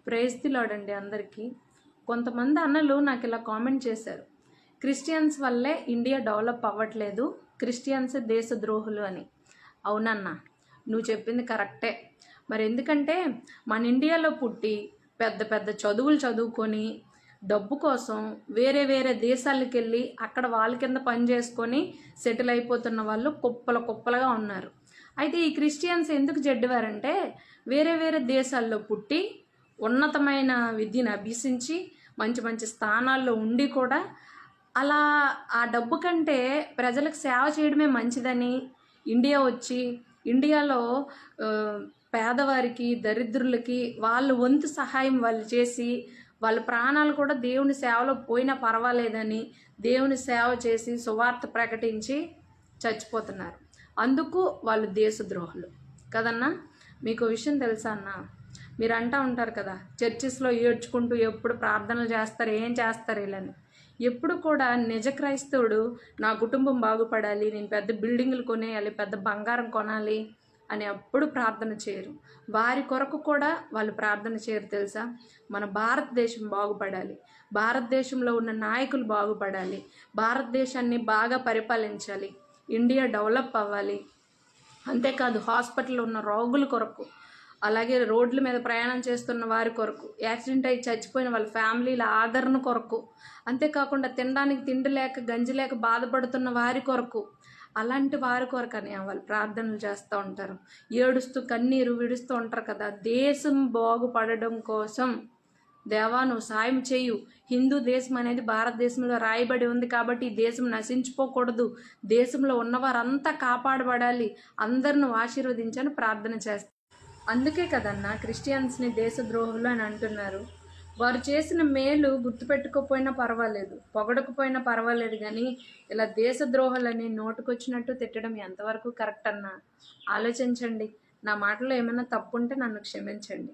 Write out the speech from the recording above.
Praise the lord అండి అందరికీ. కొంతమంది అన్నలు నాకు ఇలా కామెంట్ చేశారు, క్రిస్టియన్స్ వల్లే ఇండియా డెవలప్ అవ్వట్లేదు, క్రిస్టియన్స్ దేశద్రోహులు అని. అవునన్నా, నువ్వు చెప్పింది కరెక్టే. మరి ఎందుకంటే మన ఇండియాలో పుట్టి పెద్ద పెద్ద చదువులు చదువుకొని డబ్బు కోసం వేరే వేరే దేశాలకు వెళ్ళి అక్కడ వాళ్ళ కింద పని చేసుకొని సెటిల్ అయిపోతున్న వాళ్ళు కుప్పలుగా ఉన్నారు. అయితే ఈ క్రిస్టియన్స్ ఎందుకు జడ్డివారంటే వేరే వేరే దేశాల్లో పుట్టి ఉన్నతమైన విద్యను అభ్యసించి మంచి మంచి స్థానాల్లో ఉండి కూడా అలా ఆ డబ్బు కంటే ప్రజలకు సేవ చేయడమే మంచిదని ఇండియా వచ్చి ఇండియాలో పేదవారికి దరిద్రులకి వాళ్ళ వంతు సహాయం వాళ్ళు చేసి వాళ్ళ ప్రాణాలు కూడా దేవుని సేవలో పోయినా పర్వాలేదని దేవుని సేవ చేసి సువార్త ప్రకటించి చచ్చిపోతున్నారు. అందుకు వాళ్ళు దేశద్రోహులు కదన్నా. మీకు విషయం తెలుసా అన్న, మీరు అంటూ ఉంటారు కదా, చర్చిస్లో ఏడ్చుకుంటూ ఎప్పుడు ప్రార్థనలు చేస్తారు, ఏం చేస్తారు వీళ్ళని. ఎప్పుడు కూడా నిజ క్రైస్తవుడు నా కుటుంబం బాగుపడాలి, నేను పెద్ద బిల్డింగులు కొనేయాలి, పెద్ద బంగారం కొనాలి అని ఎప్పుడు ప్రార్థన చేయరు. వారి కొరకు కూడా వాళ్ళు ప్రార్థన చేయరు తెలుసా. మన భారతదేశం బాగుపడాలి, భారతదేశంలో ఉన్న నాయకులు బాగుపడాలి, భారతదేశాన్ని బాగా పరిపాలించాలి, ఇండియా డెవలప్ అవ్వాలి. అంతేకాదు హాస్పిటల్లో ఉన్న రోగుల కొరకు, అలాగే రోడ్ల మీద ప్రయాణం చేస్తున్న వారి కొరకు, యాక్సిడెంట్ అయ్యి చచ్చిపోయిన వాళ్ళ ఫ్యామిలీల ఆదరణ కొరకు, అంతేకాకుండా తినడానికి తిండి లేక గంజి లేక బాధపడుతున్న వారి కొరకు, అలాంటి వారి కొరకు అని వాళ్ళు ప్రార్థనలు చేస్తూ ఉంటారు. ఏడుస్తూ కన్నీరు విడుస్తూ ఉంటారు కదా. దేశం బాగుపడడం కోసం దేవా నువ్వు సాయం చేయు, హిందూ దేశం అనేది భారతదేశంలో రాయబడి ఉంది కాబట్టి ఈ దేశం నశించిపోకూడదు, దేశంలో ఉన్నవారంతా కాపాడబడాలి, అందరిని ఆశీర్వదించని ప్రార్థన చేస్తారు. అందుకే కదన్నా క్రిస్టియన్స్ని దేశద్రోహులు అని అంటున్నారు. వారు చేసిన మేలు గుర్తుపెట్టుకోపోయినా పర్వాలేదు, పొగడకపోయినా పర్వాలేదు, కానీ ఇలా దేశద్రోహులని నోటుకొచ్చినట్టు తిట్టడం ఎంతవరకు కరెక్ట్ అన్నా ఆలోచించండి. నా మాటలో ఏమైనా తప్పు ఉంటే నన్ను క్షమించండి.